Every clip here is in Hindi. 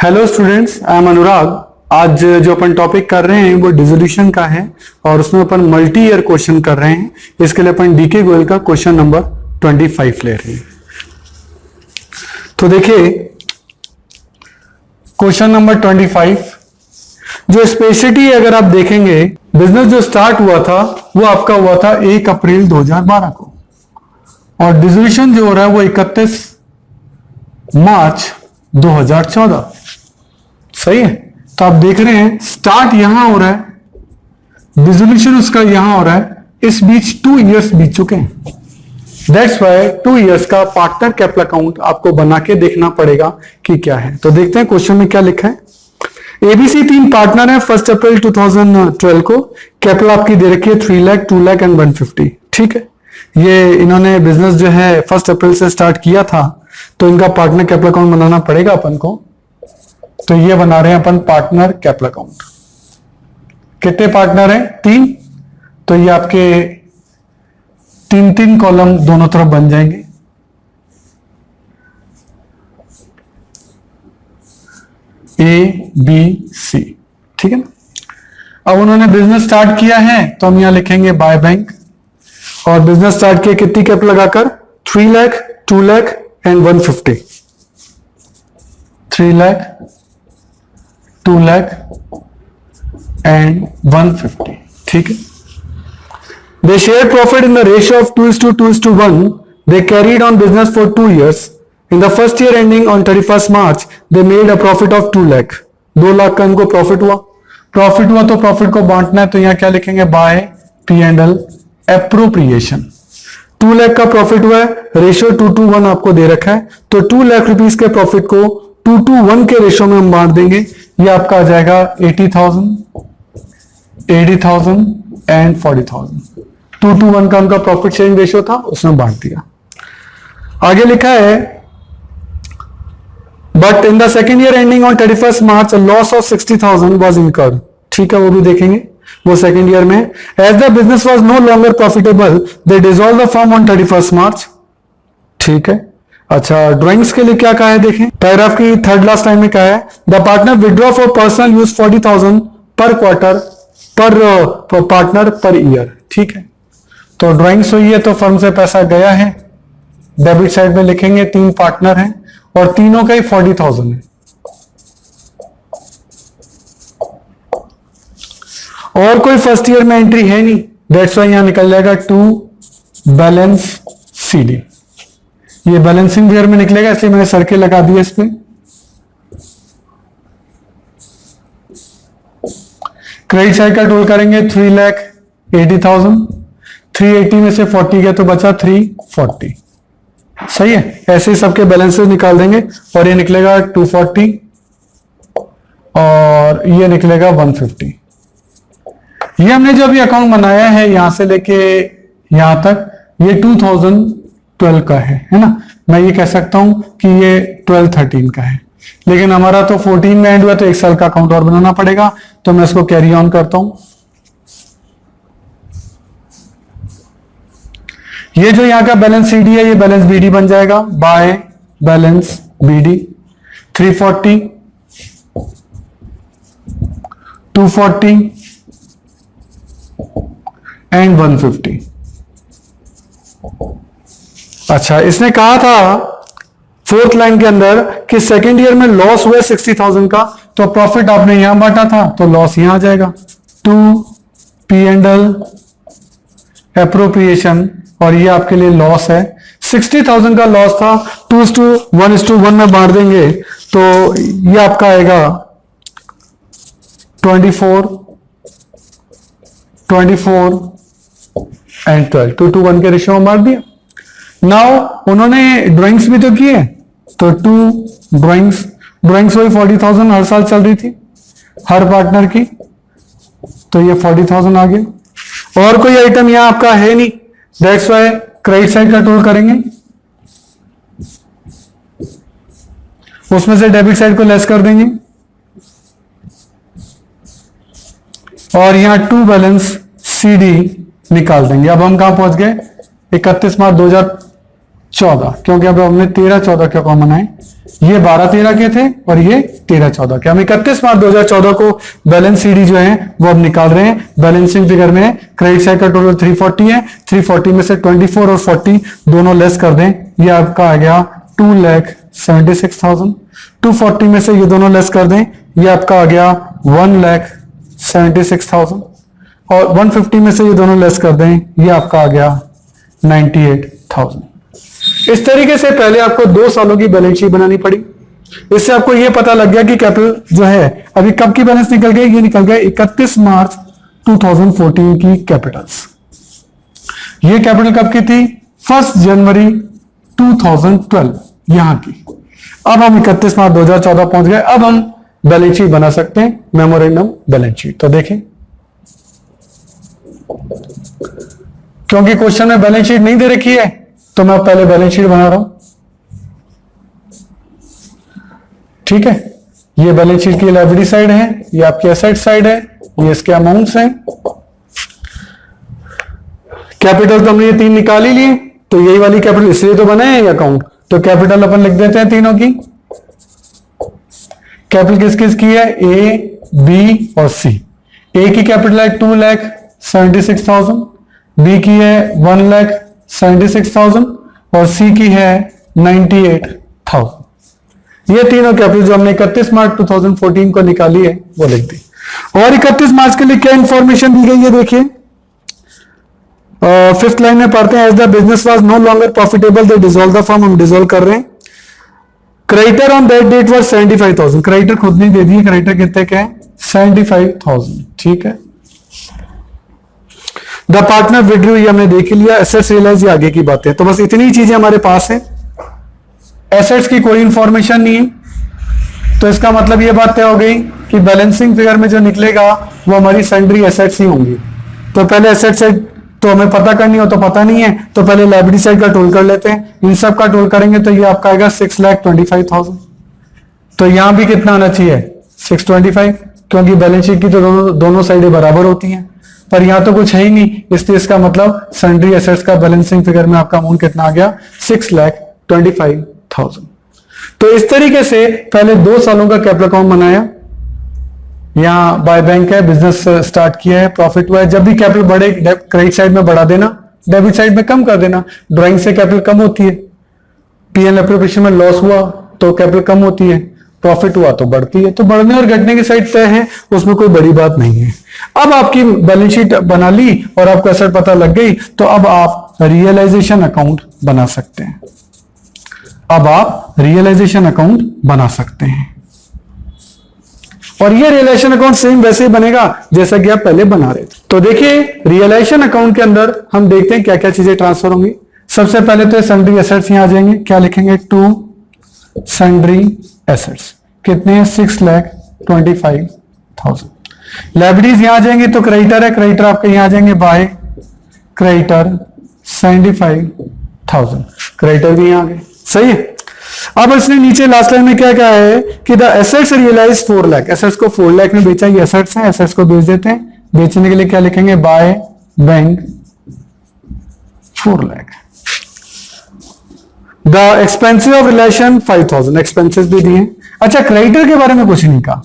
हेलो स्टूडेंट्स, आई एम अनुराग। आज जो अपन टॉपिक कर रहे हैं वो डिसोल्यूशन का है और उसमें अपन मल्टी ईयर क्वेश्चन कर रहे हैं। इसके लिए अपन डीके गोयल का क्वेश्चन नंबर 25 ले रहे हैं। तो देखिए क्वेश्चन नंबर 25, जो स्पेशलिटी अगर आप देखेंगे, बिजनेस जो स्टार्ट हुआ था वो आपका हुआ था 1 अप्रैल 2012 को और डिसोल्यूशन जो हो रहा है वो 31 मार्च 2014। सही है। तो आप देख रहे हैं स्टार्ट यहां हो रहा है, डिसोल्यूशन उसका यहां हो रहा है, इस बीच 2 इयर्स बीत चुके हैं। दैट्स वाई 2 इयर्स का पार्टनर कैपिटल अकाउंट आपको बना के देखना पड़ेगा कि क्या है। तो देखते हैं क्वेश्चन में क्या लिखा है। एबीसी 3 पार्टनर है 1 अप्रैल 2012 को। कैपिटल आपकी दे रखी है 3 लाख, 2 लाख एंड 150। ठीक है। ये इन्होंने बिजनेस जो है 1 अप्रैल से स्टार्ट किया था, तो इनका पार्टनर कैपिटल अकाउंट बनाना पड़ेगा अपन को। तो ये बना रहे हैं अपन पार्टनर कैपिटल अकाउंट। कितने पार्टनर हैं? 3। तो ये आपके 3 कॉलम दोनों तरफ बन जाएंगे। A B C. ठीक है ना। अब उन्होंने बिजनेस स्टार्ट किया है तो हम यहां लिखेंगे बाय बैंक, और बिजनेस स्टार्ट किया कितनी कैपिटल लगाकर? 3 लाख, 2 लाख एंड 150। 3 लाख, 2 लाख एंड 150। ठीक है। They shared profit in the ratio of 2:2:1. They carried on business for 2 years. In the first year ending on 31st March, they made a profit of 2 lakh. 2 lakh का इनको प्रॉफिट हुआ। प्रॉफिट हुआ तो प्रॉफिट को बांटना है, तो यहां क्या लिखेंगे? Bye P&L appropriation. 2 लाख का प्रॉफिट हुआ है, रेशियो 2:1 आपको दे रखा है, तो 2 लाख रुपीस के प्रॉफिट को 2:1 के रेशियो में हम बांट देंगे। ये आपका आ जाएगा 80,000, 80,000 एंड 40,000। 2:1 का उनका प्रॉफिट शेयरिंग रेशियो था, उसमें बांट दिया। आगे लिखा है but in the second year ending on 31st March loss of 60,000 was incurred. ठीक है, वो भी देखेंगे, वो सेकेंड ईयर में। As the business was no longer profitable they dissolve the firm on 31st March. ठीक है। अच्छा, ड्राइंग्स के लिए क्या कहा है देखें। पैराग्राफ की थर्ड लास्ट लाइन में कहा है the partner withdraw for personal use 40,000 पर क्वार्टर पर पार्टनर पर ईयर। ठीक है। तो ड्राइंग्स हुई है तो फर्म से पैसा गया है, डेबिट साइड में लिखेंगे 3 पार्टनर हैं और तीनों का ही 40,000 है। और कोई फर्स्ट ईयर में एंट्री है नहीं, दैट्स वाई यहां निकल जाएगा 2 बैलेंस सीडी। ये बैलेंसिंग ईयर में निकलेगा, इसलिए मैंने सर्किल लगा दिया इस पे। क्रेडिट साइड का टोल करेंगे 3,80,000। 380 में से 40 गया तो बचा 340। सही है। ऐसे ही सबके बैलेंसेस निकाल देंगे और ये निकलेगा 240 और ये निकलेगा 150। ये हमने जो अभी अकाउंट बनाया है यहां से लेके यहां तक, ये 2012 का है ना। मैं ये कह सकता हूं कि ये 12-13 का है, लेकिन हमारा तो 14 में एंड हुआ, तो 1 साल का अकाउंट और बनाना पड़ेगा। तो मैं इसको कैरी ऑन करता हूं। ये जो यहां का बैलेंस सीडी है, ये बैलेंस बीडी बन जाएगा बाय बैलेंस बीडी। 340, 240 एंड 150। अच्छा, इसने कहा था 4th लाइन के अंदर कि सेकेंड ईयर में लॉस हुआ 60,000 का, तो प्रॉफिट आपने यहां बांटा था तो लॉस यहां आ जाएगा। 2 P&L एप्रोप्रिएशन, और ये आपके लिए लॉस है। 60,000 का लॉस था, 2:1 में बांट देंगे तो ये आपका आएगा 24 एंड 12। 2:1 के रेशियो में बांट दिया। नाउ उन्होंने ड्राइंग्स भी तो किए, तो 2 ड्राइंग्स वही 40,000 हर साल चल रही थी हर पार्टनर की, तो ये 40,000 आ गया। और कोई आइटम यहां आपका है नहीं, दैट्स वाई क्रेडिट साइड का टोल करेंगे, उसमें से डेबिट साइड को लेस कर देंगे और यहां 2 बैलेंस सीडी निकाल देंगे। अब हम कहां पहुंच गए? 31 मार्च 14, क्योंकि अब हमने 13-14 क्या कॉमन है, ये 12-13 के थे और ये 13-14 के। हम 31 मार्च 2014 को बैलेंस सीडी जो है वो अब निकाल रहे हैं। बैलेंसिंग फिगर में क्रेडिट साइड का टोटल 340 है, 340 में से 24 और 40 दोनों लेस कर दें, ये आपका आ गया 2,76,000। 240 में से ये दोनों लेस कर दें, ये आपका आ गया 1,76,000 और 150 में से ये दोनों लेस कर दें, ये आपका आ गया 98,000। इस तरीके से पहले आपको 2 सालों की बैलेंस शीट बनानी पड़ी। इससे आपको यह पता लग गया कि कैपिटल जो है अभी कब की बैलेंस निकल गई, ये निकल गया 31 मार्च 2014 की कैपिटल्स। ये कैपिटल कब की थी, 1 जनवरी 2012 यहां की। अब हम 31 मार्च 2014 पहुंच गए। अब हम बैलेंस शीट बना सकते हैं, मेमोरेंडम बैलेंस शीट। तो देखें, क्योंकि क्वेश्चन में बैलेंस शीट नहीं दे रखी है तो मैं पहले बैलेंस शीट बना रहा हूं। ठीक है, ये बैलेंस शीट की लायबिलिटी साइड है, ये आपकी एसेट साइड है, ये इसके अमाउंट्स हैं। कैपिटल तो हमने ये 3 निकाल ही लिए, तो यही वाली कैपिटल इसलिए तो बना है ये अकाउंट। तो कैपिटल अपन लिख देते हैं तीनों की। कैपिटल किस किस की है, ए, बी और सी। ए की कैपिटल है 2,76,000, बी की है 1,76,000 और सी की है 98,000। ये तीनों कैपिटल जो हमने 31 मार्च 2014 को निकाली है वो लिख दी। और 31 मार्च के लिए क्या इंफॉर्मेशन दी गई है देखिए, 5th लाइन में पढ़ते हैं, as the business was no longer profitable they dissolve the firm. हम डिसॉल्व कर रहे हैं। Creditor on that date was 75,000। Creditor खुद नहीं दे दिए, क्रेडिटर कितने के हैं, 75,000। ठीक है, द पार्टनर विड्रू ये हमने देख लिया। एसेट्स रियलाइज ये आगे की बातें। तो बस इतनी चीजें हमारे पास है, एसेट्स की कोई इंफॉर्मेशन नहीं है। तो इसका मतलब ये बात तय हो गई कि बैलेंसिंग फिगर में जो निकलेगा वो हमारी सैंड्री एसेट्स ही होंगी। तो पहले एसेट साइड तो हमें पता करनी हो तो पता नहीं है, तो पहले लायबिलिटी साइड का टोल कर लेते हैं। इन सब का टोल करेंगे तो ये आपका आएगा 6,25,000। तो यहां भी कितना आना चाहिए, 625, क्योंकि बैलेंस शीट की तो दोनों साइडें बराबर होती हैं। पर यहां तो कुछ है ही नहीं, इसलिए इसका मतलब सैंड्री एसेट्स का बैलेंसिंग फिगर में आपका अमाउंट कितना आ गया, 6,25,000। तो इस तरीके से पहले 2 सालों का कैपिटल अकाउंट बनाया। यहाँ बाय बैंक है, बिजनेस स्टार्ट किया है, प्रॉफिट हुआ है। जब भी कैपिटल बढ़े, क्रेडिट साइड में बढ़ा देना, डेबिट साइड में कम कर देना। ड्राइंग से कैपिटल कम होती है, पीएल एप्रोप्रिएशन में लॉस हुआ तो कैपिटल कम होती है, प्रॉफिट हुआ तो बढ़ती है। तो बढ़ने और घटने की साइड तय है, उसमें कोई बड़ी बात नहीं है। अब आपकी बैलेंस शीट बना ली और आपको एसेट पता लग गई, तो अब आप रियलाइजेशन अकाउंट बना सकते हैं। अब आप रियलाइजेशन अकाउंट बना सकते हैं और ये रियलाइजेशन अकाउंट सेम वैसे ही बनेगा जैसा कि आप पहले बना रहे थे। तो देखिए, रियलाइजेशन अकाउंट के अंदर हम देखते हैं क्या क्या चीजें ट्रांसफर होंगी। सबसे पहले तो सन्ड्री एसेट्स यहां आ जाएंगे। क्या लिखेंगे, टू सन्ड्री एसेट्स कितने हैं, 6,25,000। लायबिलिटीज यहां आ जाएंगे तो क्रेडिटर है, क्रेडिटर आपके यहां आ जाएंगे बाय क्रेडिटर 75,000। क्रेडिटर भी यहां आ गए, सही है। अब इसने नीचे लास्ट लाइन में क्या कहा है कि the assets realise 4 lakh. Assets को 4 लाख में बेचा, ये एसेट्स हैं, एसेट्स को बेच देते हैं। बेचने के लिए क्या लिखेंगे, by bank 4 lakh. The expensive of relation 5,000। Expenses भी दिए। अच्छा, क्रेडिटर के बारे में कुछ नहीं कहा,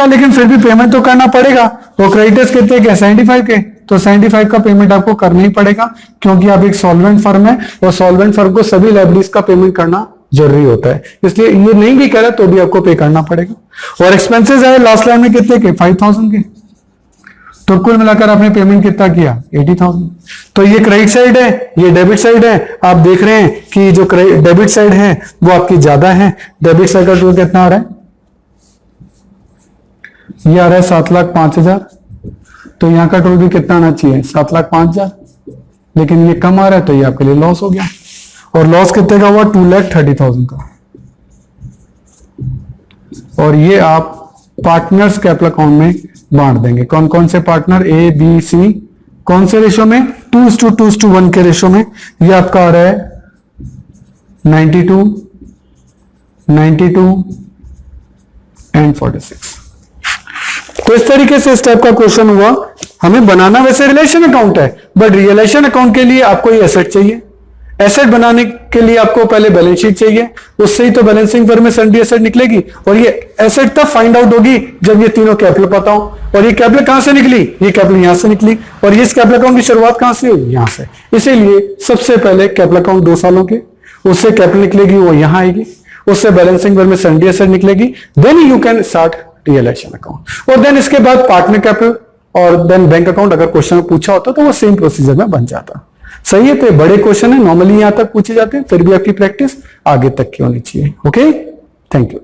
लेकिन फिर भी पेमेंट तो करना पड़ेगा। तो क्रेडिटर्स कितने के, 75 के, तो 75 का पेमेंट आपको करना ही पड़ेगा, क्योंकि आप एक सॉल्वेंट फर्म है और सॉल्वेंट फर्म को सभी लायबिलिटीज का पेमेंट करना जरूरी होता है। इसलिए ये नहीं भी करे तो भी आपको पे करना पड़ेगा। और एक्सपेंसेस है लास्ट लाइन में कितने के, 5,000 के। तो कुल मिलाकर आपने पेमेंट कितना किया, 80,000। तो ये क्रेडिट साइड है, ये डेबिट साइड है। आप देख रहे हैं कि जो डेबिट साइड है वो आपकी ज्यादा है। डेबिट साइड का टोटल कितना आ रहा है, ये आ रहा है 7,05,000। तो यहां का टोटल भी कितना आना चाहिए, 7,05,000, लेकिन ये कम आ रहा है तो ये आपके लिए लॉस हो गया। और लॉस कितने का हुआ, 2,30,000 का। और ये आप पार्टनर्स कैपिटल अकाउंट में बांट देंगे। कौन कौन से पार्टनर, ए बी सी, कौन से रेशो में, 2:1 के रेशो में। ये आपका आ रहा है 92, 92 एंड 46। तो इस तरीके से इस टाइप का क्वेश्चन हुआ। हमें बनाना वैसे रिलेशन अकाउंट है, बट रियलाइजेशन अकाउंट के लिए आपको ये एसेट चाहिए। एसेट बनाने के लिए आपको पहले बैलेंस शीट चाहिए, उससे ही तो बैलेंसिंग फॉर्म में सन्डी एसेट निकलेगी। और ये एसेट तब फाइंड आउट होगी जब ये तीनों कैपिटल पता हो। और ये कैपिटल कहां से निकली? ये कैपिटल यहां से निकली। और इस कैपिटल अकाउंट की शुरुआत कहां से हुई? यहां से। इसीलिए सबसे पहले कैपिटल अकाउंट 2 सालों के, उससे कैपिटल निकलेगी वो यहां आएगी, उससे बैलेंसिंग फॉर्म में सन्डी एसेट निकलेगी, then you can start realisation account. और देन इसके बाद पार्टनर कैपिटल और देन बैंक अकाउंट अगर क्वेश्चन में पूछा होता तो वो सेम प्रोसीजर में बन जाता। सही है। तो ये बड़े क्वेश्चन है, नॉर्मली यहां तक पूछे जाते हैं, फिर भी आपकी प्रैक्टिस आगे तक की होनी चाहिए। Okay, thank you.